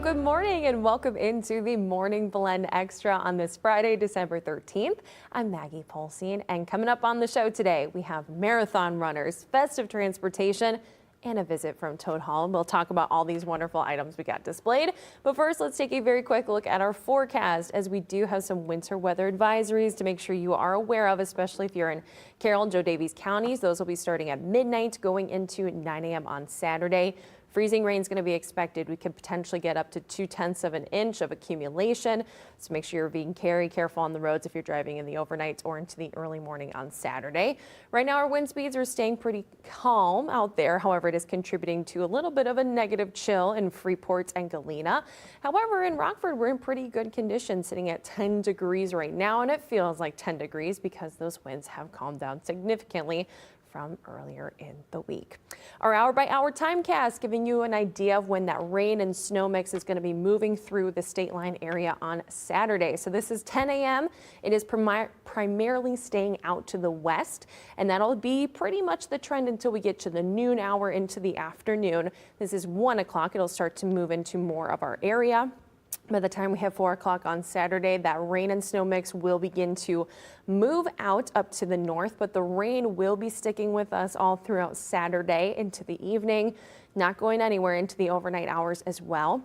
good morning and welcome into the Morning Blend Extra on this Friday, December 13th. I'm Maggie Polsine, and coming up on the show today, we have marathon runners, festive transportation, and a visit from Toad Hall. We'll talk about all these wonderful items we got displayed. But first, let's take a very quick look at our forecast, as we do have some winter weather advisories to make sure you are aware of, especially if you're in Carroll and Joe Daviess counties. Those will be starting at midnight, going into 9 a.m. on Saturday. Freezing rain is going to be expected. We could potentially get up to 0.2 of an inch of accumulation. So make sure you're being careful on the roads if you're driving in the overnight or into the early morning on Saturday. Right now, our wind speeds are staying pretty calm out there. However, it is contributing to a little bit of a negative chill in Freeport and Galena. However, in Rockford, we're in pretty good condition, sitting at 10 degrees right now, and it feels like 10 degrees because those winds have calmed down significantly from earlier in the week. Our hour-by-hour timecast giving you an idea of when that rain and snow mix is going to be moving through the state line area on Saturday. So this is 10 a.m. It is primarily staying out to the west, and that'll be pretty much the trend until we get to the noon hour into the afternoon. This is 1 o'clock. It'll start to move into more of our area. By the time we have 4 o'clock on Saturday, that rain and snow mix will begin to move out up to the north, but the rain will be sticking with us all throughout Saturday into the evening, not going anywhere into the overnight hours as well.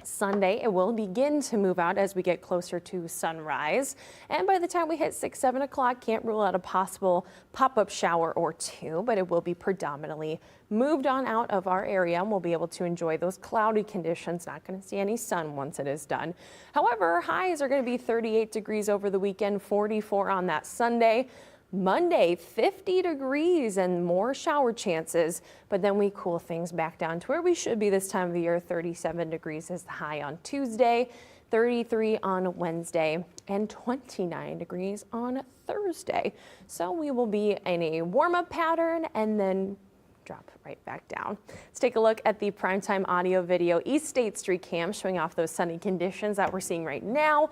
Sunday, it will begin to move out as we get closer to sunrise. And by the time we hit 6, 7 o'clock, can't rule out a possible pop-up shower or two, but it will be predominantly moved on out of our area, and we'll be able to enjoy those cloudy conditions. Not going to see any sun once it is done. However, highs are going to be 38 degrees over the weekend, 44 on that Sunday. Monday, 50 degrees and more shower chances, but then we cool things back down to where we should be this time of the year. 37 degrees is the high on Tuesday, 33 on Wednesday, and 29 degrees on Thursday. So we will be in a warm-up pattern and then drop right back down. Let's take a look at the primetime audio video East State Street Cam showing off those sunny conditions that we're seeing right now.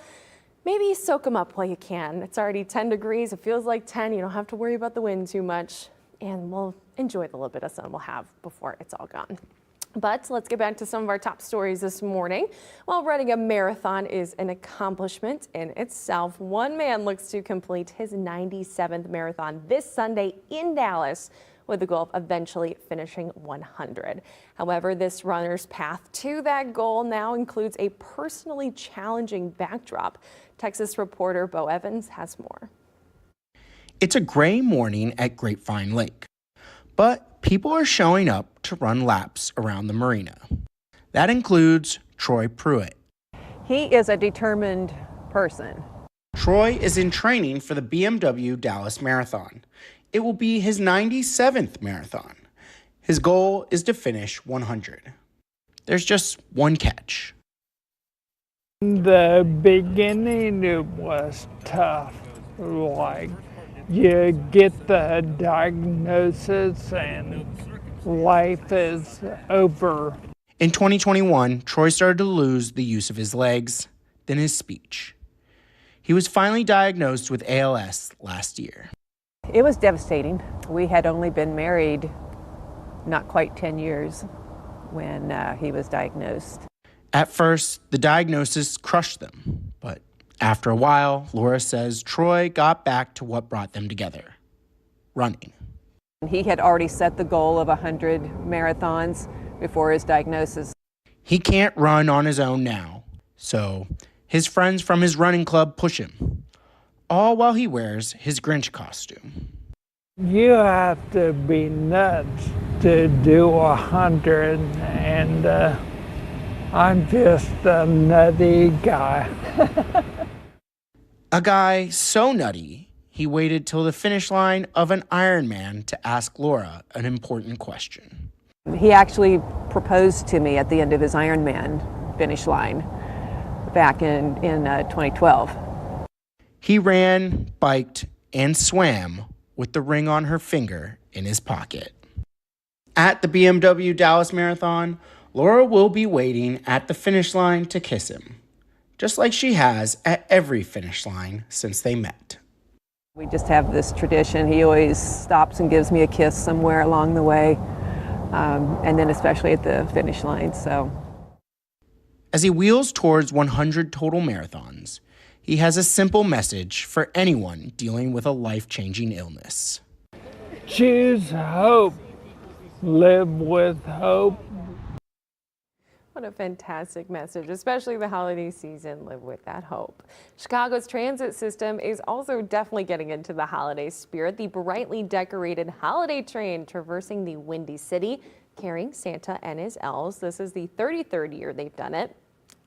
Maybe soak them up while you can. It's already 10 degrees. It feels like 10. You don't have to worry about the wind too much. And we'll enjoy the little bit of sun we'll have before it's all gone. But let's get back to some of our top stories this morning. While running a marathon is an accomplishment in itself, one man looks to complete his 97th marathon this Sunday in Dallas, with the goal of eventually finishing 100. However, this runner's path to that goal now includes a personally challenging backdrop. Texas reporter Bo Evans has more. It's a gray morning at Grapevine Lake, but people are showing up to run laps around the marina. That includes Troy Pruitt. He is a determined person. Troy is in training for the BMW Dallas Marathon. It will be his 97th marathon. His goal is to finish 100. There's just one catch. The beginning, it was tough. Like, you get the diagnosis and life is over. In 2021, Troy started to lose the use of his legs, then his speech. He was finally diagnosed with ALS last year. It was devastating. We had only been married not quite 10 years when he was diagnosed. At first, the diagnosis crushed them, but after a while, Laura says Troy got back to what brought them together: running. He had already set the goal of 100 marathons before his diagnosis. He can't run on his own now, so his friends from his running club push him, all while he wears his Grinch costume. You have to be nuts to do 100, and I'm just a nutty guy. A guy so nutty, he waited till the finish line of an Ironman to ask Laura an important question. He actually proposed to me at the end of his Ironman finish line back in 2012. He ran, biked, and swam with the ring on her finger in his pocket. At the BMW Dallas Marathon, Laura will be waiting at the finish line to kiss him, just like she has at every finish line since they met. We just have this tradition. He always stops and gives me a kiss somewhere along the way, and then especially at the finish line. So As he wheels towards 100 total marathons, he has a simple message for anyone dealing with a life-changing illness. Choose hope. Live with hope. What a fantastic message, especially the holiday season. Live with that hope. Chicago's transit system is also definitely getting into the holiday spirit. The brightly decorated holiday train traversing the Windy City, carrying Santa and his elves. This is the 33rd year they've done it.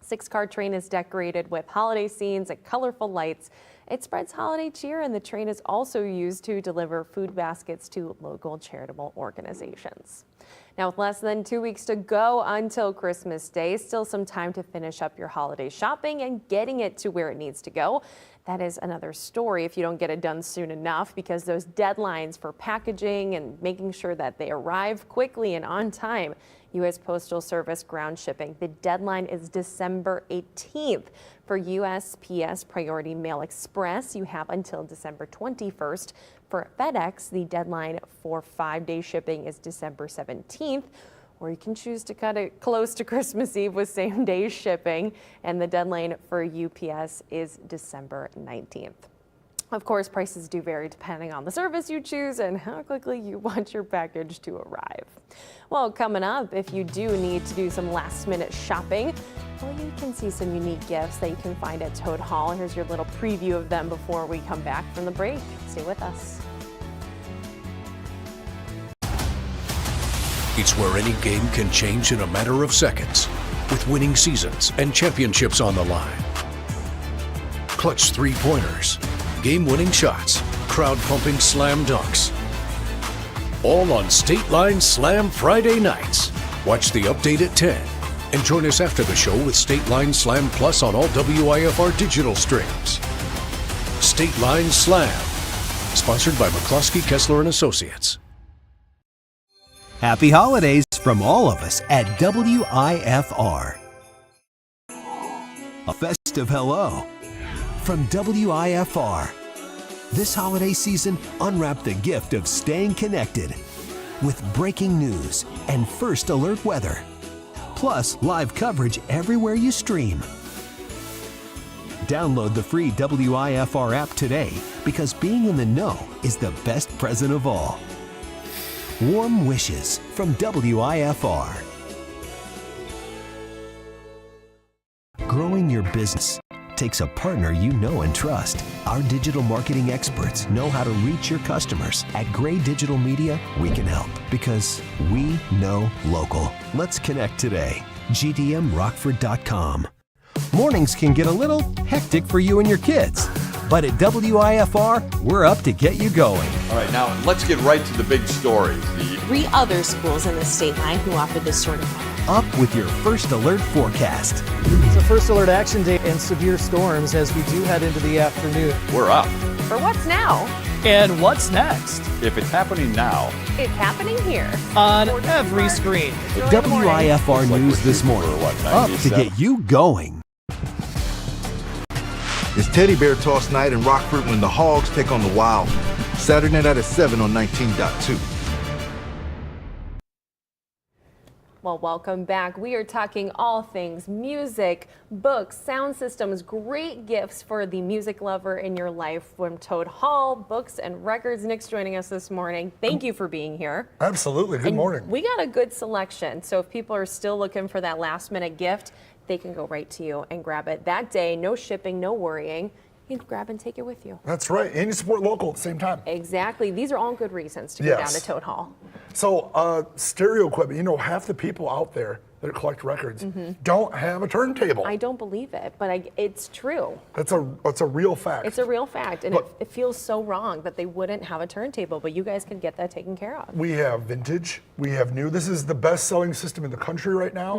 6-car train is decorated with holiday scenes and colorful lights. It spreads holiday cheer, and the train is also used to deliver food baskets to local charitable organizations. Now, with less than 2 weeks to go until Christmas Day, still some time to finish up your holiday shopping and getting it to where it needs to go. That is another story if you don't get it done soon enough, because those deadlines for packaging and making sure that they arrive quickly and on time. U.S. Postal Service ground shipping. The deadline is December 18th. For USPS Priority Mail Express, you have until December 21st. For FedEx, the deadline for 5-day shipping is December 17th. Or you can choose to cut it close to Christmas Eve with same-day shipping. And the deadline for UPS is December 19th. Of course, prices do vary depending on the service you choose and how quickly you want your package to arrive. Well, coming up, if you do need to do some last-minute shopping, well, you can see some unique gifts that you can find at Toad Hall. Here's your little preview of them before we come back from the break. Stay with us. It's where any game can change in a matter of seconds, with winning seasons and championships on the line. Clutch three-pointers, game-winning shots, crowd-pumping slam dunks. All on State Line Slam Friday nights. Watch the update at 10 and join us after the show with State Line Slam Plus on all WIFR digital streams. State Line Slam, sponsored by McCloskey, Kessler and Associates. Happy holidays from all of us at WIFR. A festive hello from WIFR. This holiday season, unwrap the gift of staying connected with breaking news and first alert weather, plus live coverage everywhere you stream. Download the free WIFR app today, because being in the know is the best present of all. Warm wishes from WIFR. Growing your business takes a partner you know and trust. Our digital marketing experts know how to reach your customers. At Gray Digital Media, we can help because we know local. Let's connect today. GDMRockford.com. Mornings can get a little hectic for you and your kids, but at WIFR, we're up to get you going. All right, now let's get right to the big stories. 3 other schools in the state line who offer this sort of help. Up with your first alert forecast. It's a first alert action day and severe storms as we do head into the afternoon. We're up. For what's now, And what's next? If it's happening now, it's happening here. On every screen. WIFR News this morning. Up to get you going. It's Teddy Bear Toss Night in Rockford when the Hogs take on the Wild. Saturday night at 7 on 19.2. Well, welcome back. We are talking all things music, books, sound systems, great gifts for the music lover in your life from Toad Hall, Books and Records. Nick's joining us this morning. Thank you for being here. Absolutely. Good morning. We got a good selection. So if people are still looking for that last minute gift, they can go right to you and grab it that day. No shipping, no worrying. You can grab and take it with you. That's right. And you support local at the same time. Exactly. These are all good reasons to go down to Toad Hall. So stereo equipment, you know, half the people out there that collect records don't have a turntable. I don't believe it, but it's true. That's a real fact. It's a real fact, and Look, it feels so wrong that they wouldn't have a turntable, but you guys can get that taken care of. we have vintage, we have new. This is the best-selling system in the country right now.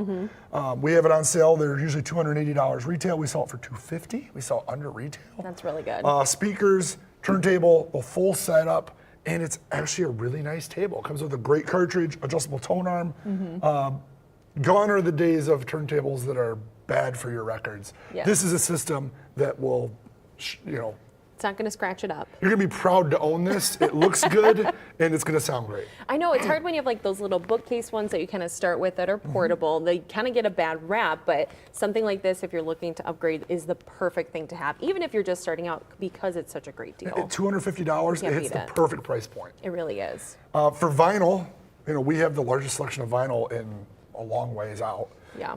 We have it on sale. They're usually $280 retail. We sell it for $250. We sell it under retail. That's really good. Speakers, turntable, the full setup, and it's actually a really nice table. It comes with a great cartridge, adjustable tone arm. Gone are the days of turntables that are bad for your records. Yes. This is a system that will, It's not going to scratch it up. You're gonna be proud to own this. It looks good, and it's gonna sound great. I know it's hard when you have like those little bookcase ones that you kind of start with that are portable. They kind of get a bad rap, but something like this, if you're looking to upgrade, is the perfect thing to have, even if you're just starting out, because it's such a great deal. At $250, Can't it hits beat the it. perfect price point. It really is. For vinyl, we have the largest selection of vinyl in a long ways out. Yeah.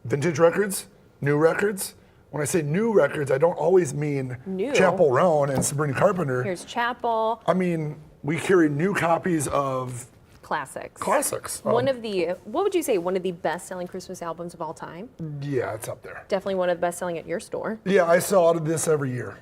Vintage records, new records. When I say new records, I don't always mean New. Chappell Roan and Sabrina Carpenter. Here's Chappell. I mean, we carry new copies of Classics. classics. What would you say, one of the best-selling Christmas albums of all time? Yeah, it's up there. Definitely one of the best-selling at your store. Yeah, I sell out of this every year.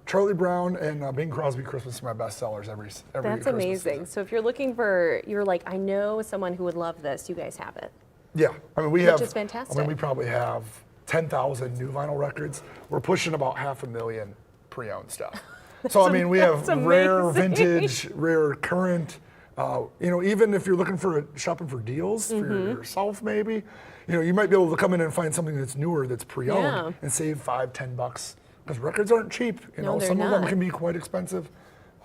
Charlie Brown and Bing Crosby Christmas are my best sellers every That's Christmas amazing. season. So if you're looking for, you're like, I know someone who would love this, you guys have it. Yeah, I mean, Which is fantastic. we probably have 10,000 new vinyl records. We're pushing about 500,000 pre-owned stuff. So I mean, we have that's rare amazing. vintage, rare current. Even if you're looking for shopping for deals for yourself, maybe, you might be able to come in and find something that's newer, that's pre-owned, Yeah. and save $5-10 because records aren't cheap. No, they're some of them not. can be quite expensive.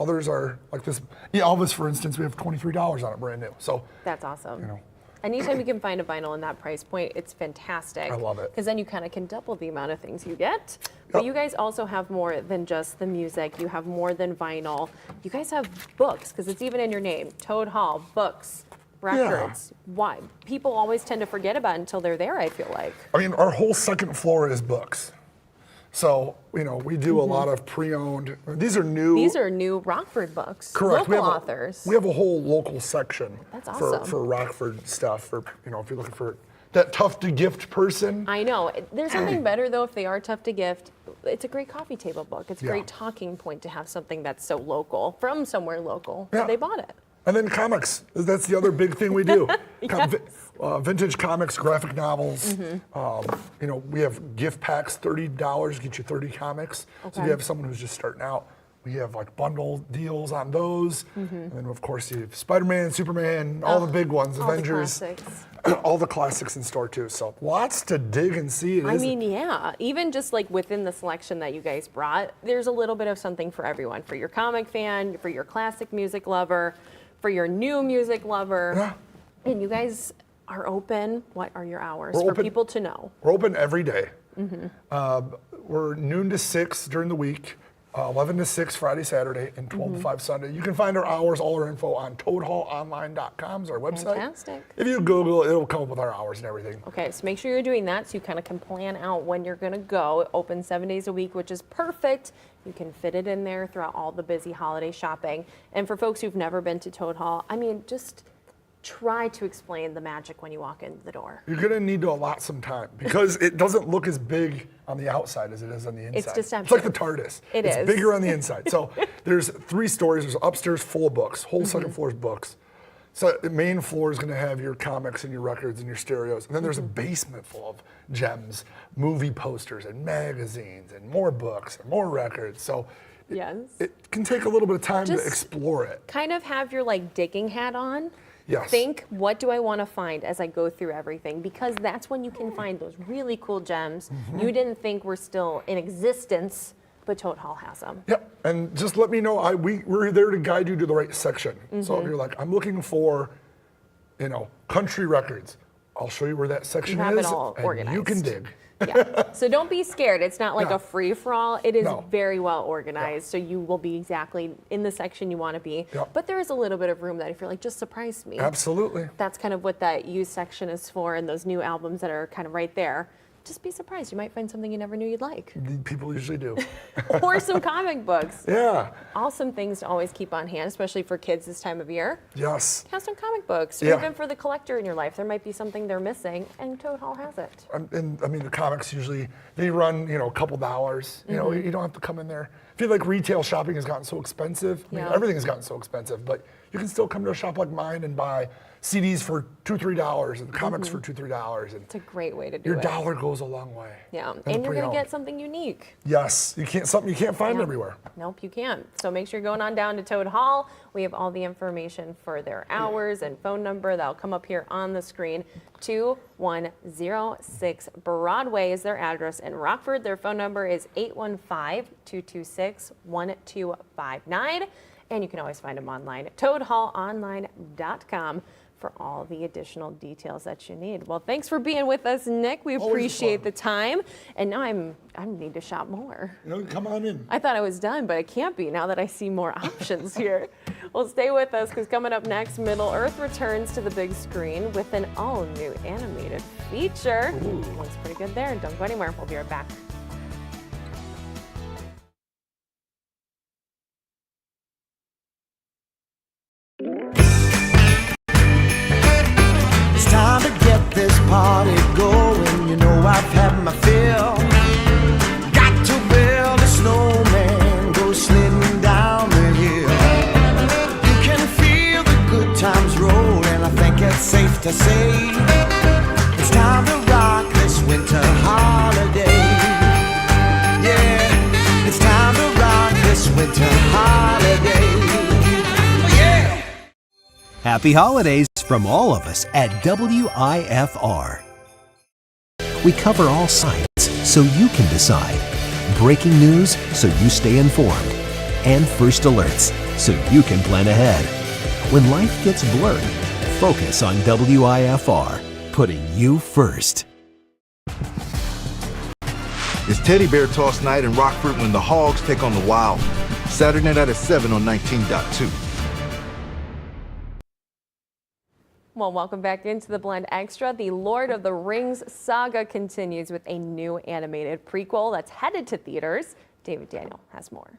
Others are like this. Yeah, Elvis, for instance, we have $23 on it, brand new. So That's awesome. Anytime you can find a vinyl in that price point, it's fantastic. I love it. Because then you kind of can double the amount of things you get. But you guys also have more than just the music. You have more than vinyl. You guys have books, because it's even in your name. Toad Hall, books, records. Why? People always tend to forget about it until they're there, I feel like. I mean, our whole second floor is books. So, we do a lot of pre-owned. These are new. These are new Rockford books. Correct. Local authors. We have a whole local section That's awesome. for Rockford stuff. For if you're looking for that tough to gift person. I know. There's something better, though, if they are tough to gift. It's a great coffee table book. It's a Yeah. great talking point to have something that's so local, from somewhere local. Yeah. They bought it. And then comics. That's the other big thing we do. Vintage comics, graphic novels. We have gift packs, $30, get you 30 comics. So if Okay. you have someone who's just starting out, we have like bundle deals on those. And then of course you have Spider-Man, Superman, all the big ones, All Avengers, the classics. all the classics in store too. So lots to dig and see. I mean, yeah. Even just like within the selection that you guys brought, there's a little bit of something for everyone. For your comic fan, for your classic music lover, for your new music lover. Yeah. And you guys are open. What are your hours We're for open- people to know? We're open every day. We're noon to 6 during the week, 11 to 6 Friday, Saturday, and 12 to 5 Sunday. You can find our hours, all our info on toadhallonline.com is our website. Fantastic. If you Google it, it'll come up with our hours and everything. Okay, so make sure you're doing that so you kind of can plan out when you're going to go. It opens 7 days a week, which is perfect. You can fit it in there throughout all the busy holiday shopping. And for folks who've never been to Toad Hall, I mean, just try to explain the magic when you walk in the door. You're going to need to allot some time because it doesn't look as big on the outside as it is on the inside. It's deceptive. It's like the TARDIS. It it's is. bigger on the inside. So there's 3 stories. There's upstairs full of books. Whole second floor is books. So the main floor is going to have your comics and your records and your stereos. And then there's a basement full of gems, movie posters and magazines and more books and more records. So Yes. it can take a little bit of time Just to explore it. Kind of have your like digging hat on. Yes. Think, what do I want to find as I go through everything? Because that's when you can find those really cool gems you didn't think were still in existence, but Toad Hall has them. Yep, and just let me know. We're there to guide you to the right section. So if you're like, I'm looking for, country records, I'll show you where that section You have is, it all and you can organized. dig. Yeah. So don't be scared. It's not like No. a free for all. It is No. very well organized. So you will be exactly in the section you want to be. Yep. But there is a little bit of room that if you're like, just surprise me. Absolutely. That's kind of what that used section is for, and those new albums that are kind of right there. Just be surprised. You might find something you never knew you'd like. People usually do. Or some comic books. Yeah. Awesome things to always keep on hand, especially for kids this time of year. Yes. Have some comic books. Or Yeah. even for the collector in your life. There might be something they're missing, and Toad Hall has it. And I mean, the comics usually, they run, a couple dollars. You don't have to come in there. I feel like retail shopping has gotten so expensive. I mean, Yeah. everything has gotten so expensive, but you can still come to a shop like mine and buy, CDs for $2-3 and comics for $2-3, and It's a great way to do your it. dollar goes a long way. Yeah, in and the you're going pre-owned. to get something unique. Yes, something you can't find everywhere. Nope, you can't. So make sure you're going on down to Toad Hall. We have all the information for their hours and phone number. That'll come up here on the screen. 2106 Broadway is their address in Rockford. Their phone number is 815-226-1259. And you can always find them online at toadhallonline.com for all the additional details that you need. Well, thanks for being with us, Nick. We appreciate the time. And now I need to shop more. Come on in. I thought I was done, but I can't be now that I see more options here. Well, stay with us because coming up next, Middle Earth returns to the big screen with an all-new animated feature. Looks pretty good there. Don't go anywhere. We'll be right back. It's time to get this party going. You know I've had my fill. Got to build a snowman, go sliding down the hill. You can feel the good times rolling. I think it's safe to say it's time to rock this winter holiday. Yeah, it's time to rock this winter holiday. Oh, yeah. Happy holidays from all of us at WIFR. We cover all sides so you can decide. Breaking news so you stay informed. And first alerts so you can plan ahead. When life gets blurry, focus on WIFR, putting you first. It's Teddy Bear Toss Night in Rockford when the Hogs take on the Wild. Saturday night at 7 on 19.2. Well, welcome back into the Blend Extra. The Lord of the Rings saga continues with a new animated prequel that's headed to theaters. David Daniel has more.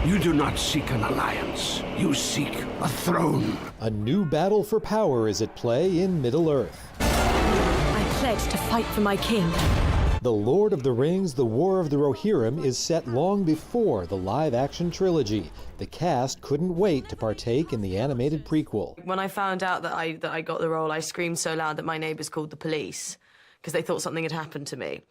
You do not seek an alliance. You seek a throne. A new battle for power is at play in Middle-earth. I pledge to fight for my king. The Lord of the Rings, The War of the Rohirrim is set long before the live-action trilogy. The cast couldn't wait to partake in the animated prequel. When I found out that I got the role, I screamed so loud that my neighbours called the police because they thought something had happened to me.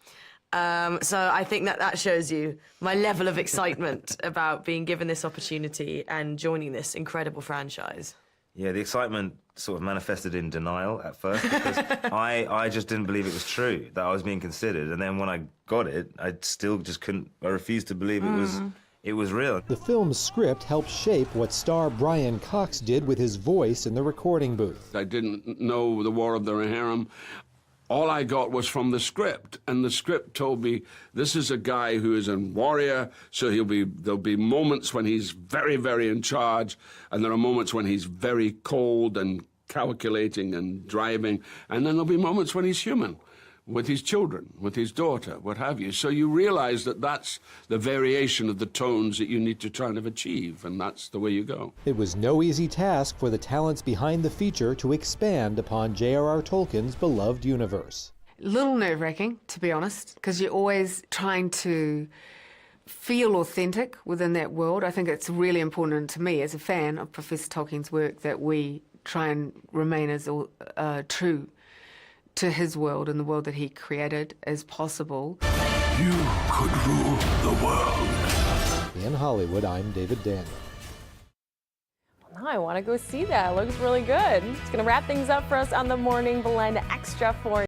So I think that shows you my level of excitement about being given this opportunity and joining this incredible franchise. Yeah, the excitement sort of manifested in denial at first because I just didn't believe it was true that I was being considered, and then when I got it, I still just couldn't. I refused to believe it was real. The film's script helped shape what star Brian Cox did with his voice in the recording booth. I didn't know the War of the Rohirrim. All I got was from the script, and the script told me this is a guy who is a warrior, so there'll be moments when he's very, very in charge, and there are moments when he's very cold and calculating and driving, and then there'll be moments when he's human, with his children, with his daughter, what have you. So you realize that that's the variation of the tones that you need to try and achieve, and that's the way you go. It was no easy task for the talents behind the feature to expand upon J.R.R. Tolkien's beloved universe. A little nerve-wracking, to be honest, because you're always trying to feel authentic within that world. I think it's really important to me as a fan of Professor Tolkien's work that we try and remain as true to his world and the world that he created as possible. You could rule the world. In Hollywood, I'm David Daniel. Well, now I want to go see that. It looks really good. It's going to wrap things up for us on the Morning Blend Extra for